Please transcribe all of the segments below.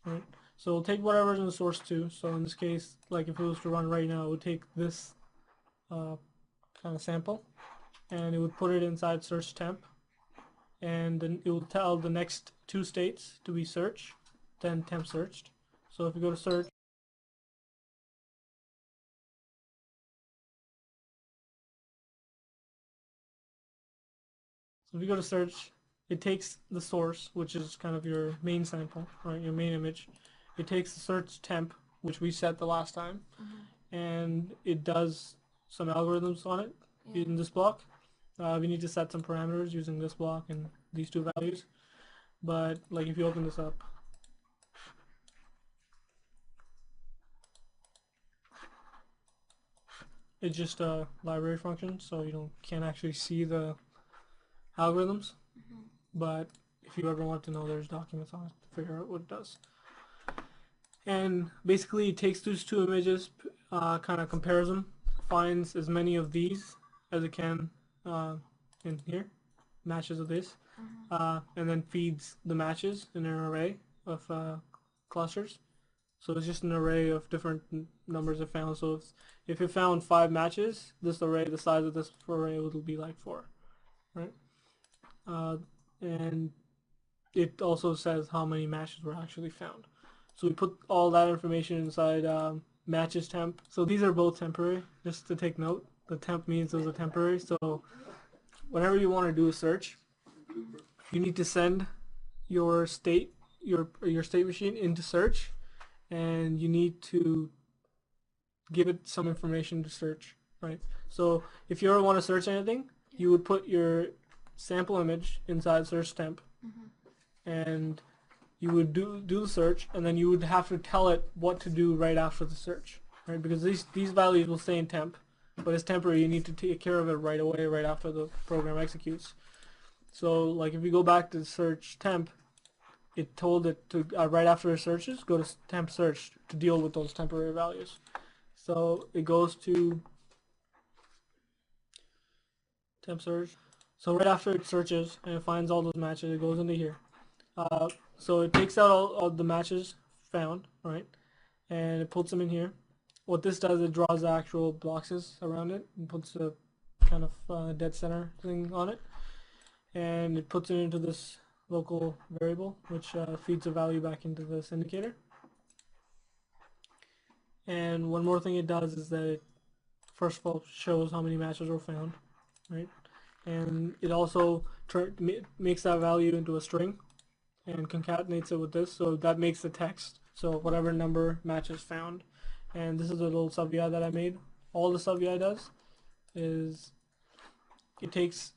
right? So it'll take whatever's in the source too. So in this case, like if it was to run right now, it would take this kind of sample, and it would put it inside search temp, and then it will tell the next two states to be search, then temp searched. So if you go to search, it takes the source, which is kind of your main sample, right, your main image. It takes the search temp, which we set the last time, and it does some algorithms on it in this block. We need to set some parameters using this block and these two values. But like if you open this up, it's just a library function, so you can't actually see the algorithms. But if you ever want to know, there's documents on it to figure out what it does. And basically it takes those two images, kind of compares them, finds as many of these as it can in here, matches of this, and then feeds the matches in an array of clusters. So it's just an array of different numbers it found. So if it found 5 matches, this array, the size of this array would be like 4, right? And it also says how many matches were actually found. So we put all that information inside matches temp. So these are both temporary, just to take note. The temp means those are temporary. So whenever you want to do a search, you need to send your state, your state machine into search, and you need to give it some information to search, right? So if you ever want to search anything, you would put your sample image inside search temp, and you would do the search, and then you would have to tell it what to do right after the search, right? Because these values will stay in temp, but it's temporary. You need to take care of it right away, right after the program executes. So like if you go back to search temp, it told it to right after it searches, go to temp search to deal with those temporary values. So it goes to temp search. So right after it searches and it finds all those matches, it goes into here. So it takes out all the matches found, right, and it puts them in here. What this does, it draws the actual boxes around it and puts a kind of dead center thing on it, and it puts it into this local variable, which feeds a value back into this indicator. And one more thing it does is that it first of all shows how many matches were found, right, and it also makes that value into a string and concatenates it with this, so that makes the text, so whatever number matches found. And this is a little sub VI that I made. All the sub VI does is it takes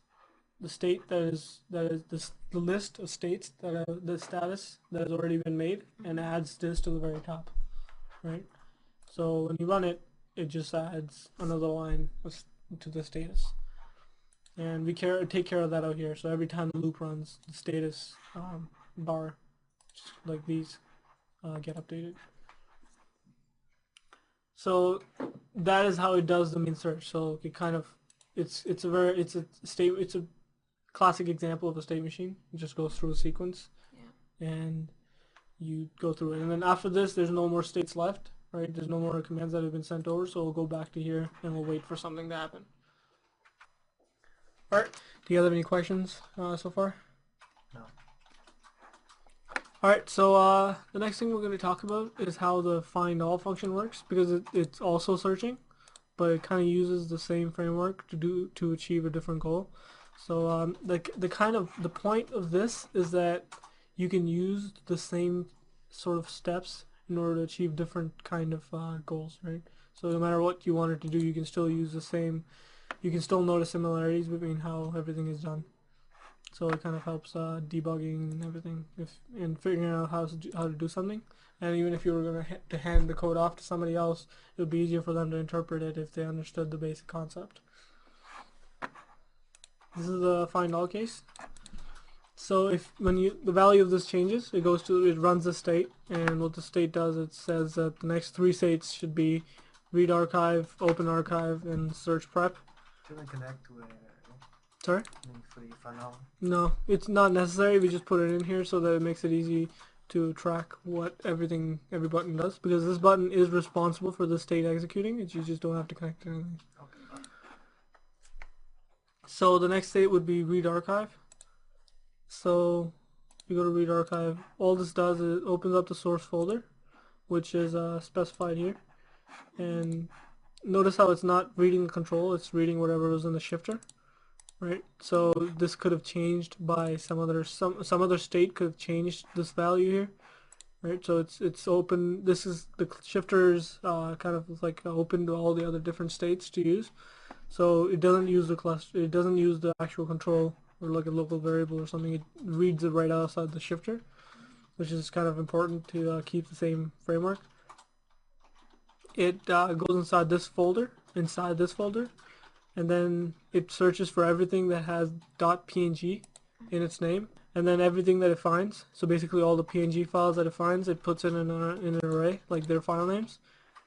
the state that is the list of states that are the status that has already been made, and adds this to the very top, right? So when you run it, it just adds another line to the status, and we take care of that out here. So every time the loop runs, the status bar, just like these, get updated. So that is how it does the main search. So it kind of it's a classic example of a state machine. It just goes through a sequence, and you go through it. And then after this, there's no more states left, right? There's no more commands that have been sent over. So we'll go back to here and we'll wait for something to happen. All right. Do you guys have any questions so far? No. Alright, so the next thing we're going to talk about is how the find all function works, because it's also searching, but it kind of uses the same framework to achieve a different goal. So the point of this is that you can use the same sort of steps in order to achieve different kind of goals, right? So no matter what you wanted to do, you can still use the same. You can still notice similarities between how everything is done. So it kind of helps debugging and everything, and figuring out how to do something. And even if you were going to hand the code off to somebody else, it would be easier for them to interpret it if they understood the basic concept. This is the find all case. So when the value of this changes, it runs the state, and what the state does, it says that the next 3 states should be read archive, open archive, and search prep. Can I connect to Sorry? for the find all? No, it's not necessary. We just put it in here so that it makes it easy to track what every button does, because this button is responsible for the state executing. You just don't have to connect to anything. Okay. So the next state would be read archive. So you go to read archive. All this does is it opens up the source folder, which is specified here, and notice how it's not reading the control, it's reading whatever was in the shifter, right? So this could have changed by some other state could have changed this value here, right? So it's open. This is the shifter's kind of like open to all the other different states to use. So it doesn't use the cluster. It doesn't use the actual control or like a local variable or something. It reads it right outside the shifter, which is kind of important to keep the same framework. It goes inside this folder, and then it searches for everything that has .png in its name, and then everything that it finds. So basically all the PNG files that it finds, it puts it in an array, like their file names,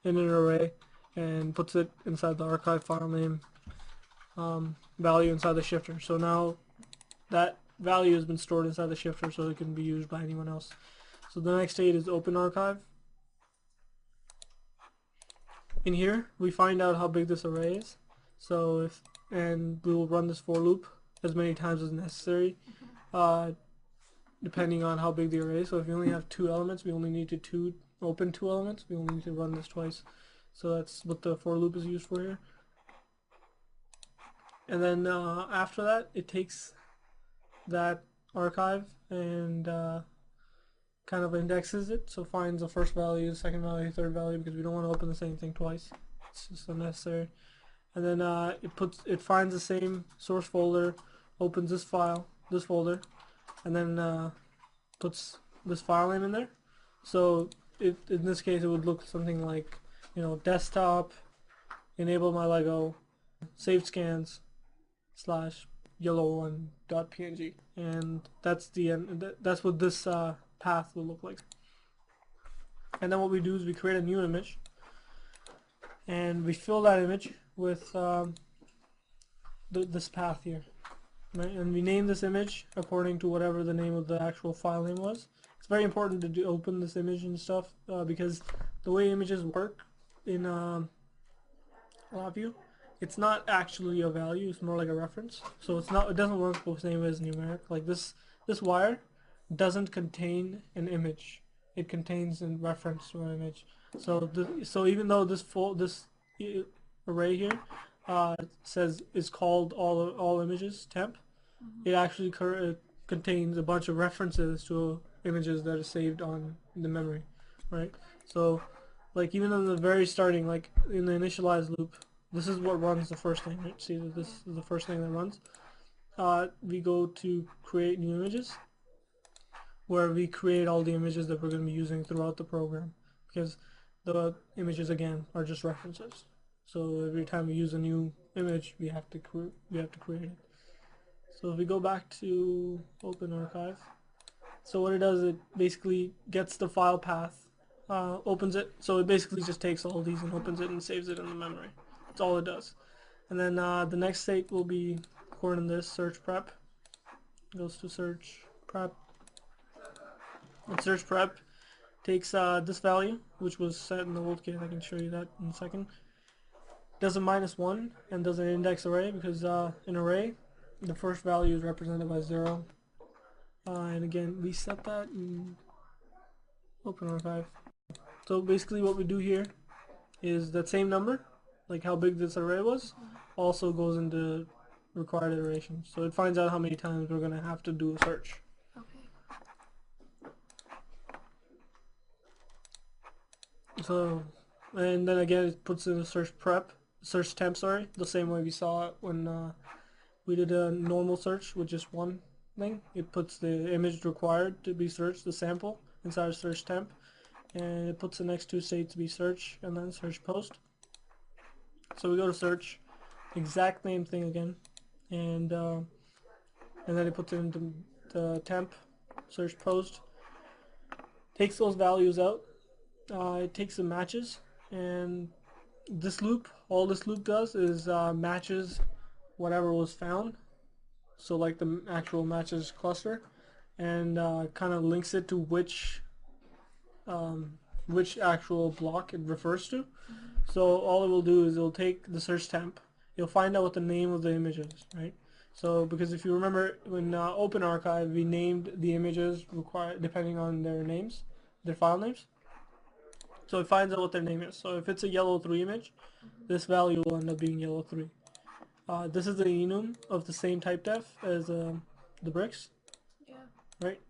in an array, and puts it inside the archive file name value inside the shifter. So now that value has been stored inside the shifter, so it can be used by anyone else. So the next state is open archive. In here, we find out how big this array is. So and we will run this for loop as many times as necessary, depending on how big the array is. So if you only have 2 elements, we only need to open 2 elements. We only need to run this twice. So that's what the for loop is used for here. And then after that, it takes that archive and kind of indexes it, so finds the first value, second value, third value, because we don't want to open the same thing twice. It's just unnecessary. And then it finds the same source folder, opens this folder, and then puts this file name in there. So in this case, it would look something like, desktop, enable my Lego, saved scans, /yellow1.png, and that's the end. That's what this path will look like. And then what we do is we create a new image, and we fill that image with this path here, right? And we name this image according to whatever the name of the actual file name was. It's very important to open this image and stuff because the way images work in LabVIEW, it's not actually a value, it's more like a reference. So it doesn't work the same as numeric. Like this wire doesn't contain an image, it contains a reference to an image. So even though this array here is called all images temp, it actually contains a bunch of references to images that are saved on the memory, right? So like even in the very starting, like in the initialize loop, this is what runs the first thing, right? See that this is the first thing that runs. We go to create new images, where we create all the images that we're going to be using throughout the program, because the images again are just references. So every time we use a new image, we have to create it. So if we go back to Open Archive, so what it does, it basically gets the file path, opens it. So it basically just takes all these and opens it and saves it in the memory. That's all it does. And then the next state will be according to this search prep. Goes to search prep. And search prep takes this value, which was set in the old case. I can show you that in a second. Does a -1 and does an index array, because in array the first value is represented by 0. And again, we set that in Open Archive. So basically what we do here is that same number, like how big this array was, also goes into required iterations. So it finds out how many times we're going to have to do a search. Okay. So, and then again it puts in the search temp, the same way we saw it when we did a normal search with just one thing. It puts the image required to be searched, the sample, inside of search temp, and it puts the next 2 states to be search and then search post. So we go to search, exact same thing again, and then it puts it into the temp, search post, takes those values out, it takes the matches, and all this loop does is matches whatever was found, so like the actual matches cluster, and kind of links it to which which actual block it refers to. So all it will do is it'll take the search temp. You'll find out what the name of the image is, right? So because if you remember when Open Archive we named the images required depending on their names, their file names. So it finds out what their name is. So if it's a yellow 3 image, this value will end up being yellow 3. This is the enum of the same type def as the bricks, Yeah. right?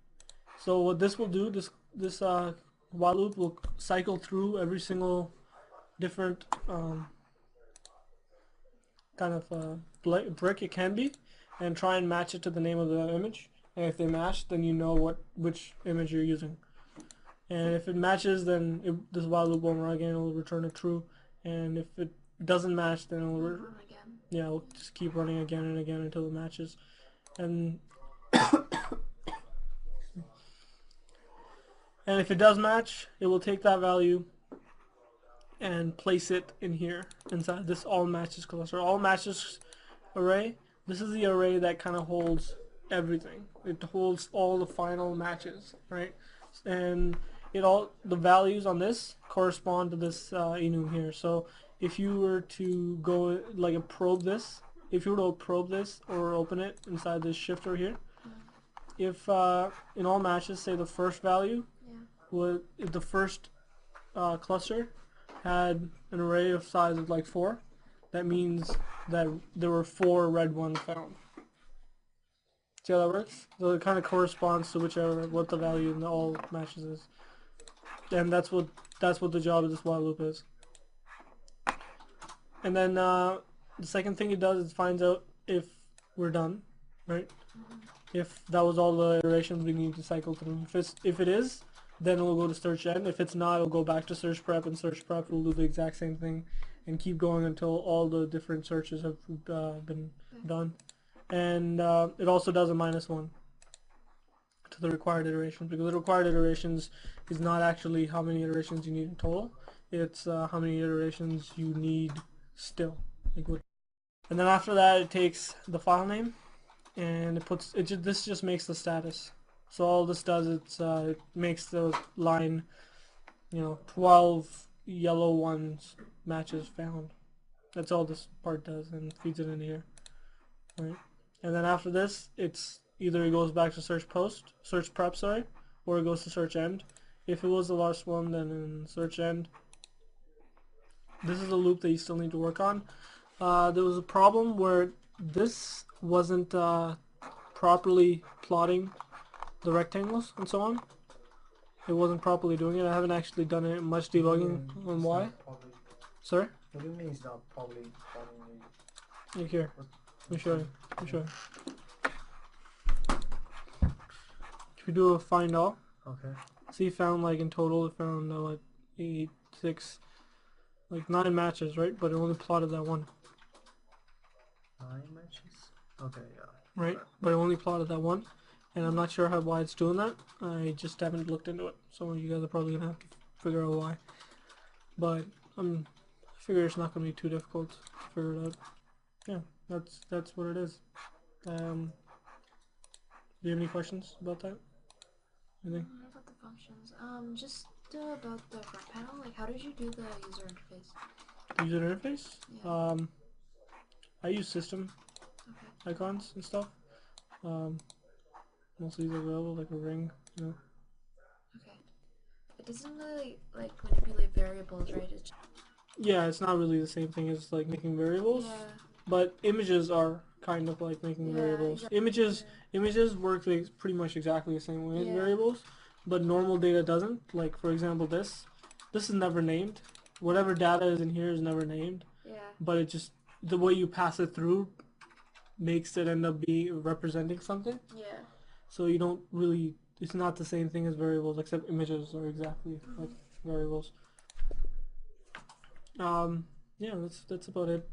So what this will do, this while loop will cycle through every single different kind of brick it can be, and try and match it to the name of the image. And if they match, then you know which image you're using. And if it matches, then this while loop won't run again. It will return a true. And if it doesn't match, then it will Run again. yeah, we'll just keep running again and again until it matches. And and if it does match, it will take that value and place it in here inside this all matches cluster. All matches array. This is the array that kind of holds everything. It holds all the final matches, right? And the values on this correspond to this enum here. So if you were to go like probe this, if you were to probe this or open it inside this shifter here, if in all matches, say the first value, if the first cluster had an array of size of like 4, that means that there were 4 red ones found. See how that works? So it kind of corresponds to what the value in the all matches is, and that's what the job of this while loop is. And then the second thing it does is finds out if we're done, right? If that was all the iterations we need to cycle through. If it is, then it will go to search end. If it's not, it'll go back to search prep, and search prep will do the exact same thing and keep going until all the different searches have been done. And it also does a -1 to the required iterations, because the required iterations is not actually how many iterations you need in total. It's how many iterations you need still. And then after that, it takes the file name and this just makes the status. So all this does, it makes the line, 12 yellow ones matches found. That's all this part does, and feeds it in here, right? And then after this, it's either it goes back to search prep, or it goes to search end. If it was the last one, then in search end. This is a loop that you still need to work on. There was a problem where this wasn't properly plotting the rectangles and so on. It wasn't properly doing it. I haven't actually done it much debugging on why. Sorry? What do you mean it's not probably plotting Look here. Let me show you. If you do a find all, Okay. see, found like in total, it found like 8, 6, like 9 matches, right? But it only plotted that one. 9 matches? Okay, yeah. Right? But it only plotted that one. And I'm not sure why it's doing that. I just haven't looked into it. So you guys are probably going to have to figure out why. But I figure it's not going to be too difficult to figure it out. Yeah, that's what it is. Do you have any questions about that? Anything? What about the functions? Just about the front panel. Like, how did you do the user interface? User interface? Yeah. I use system Okay. icons and stuff. Most of these are available, like a ring, Okay. It doesn't really like manipulate variables, right? It's just, Yeah, it's not really the same thing as like making variables, yeah. but images are kind of like making Yeah, variables. exactly. Images work pretty much exactly the same way as Yeah. variables, but normal data doesn't. Like for example, this is never named. Whatever data is in here is never named, Yeah. but it just the way you pass it through makes it end up being representing something. Yeah. So you don't really, it's not the same thing as variables, except images are exactly like variables. Yeah, that's about it.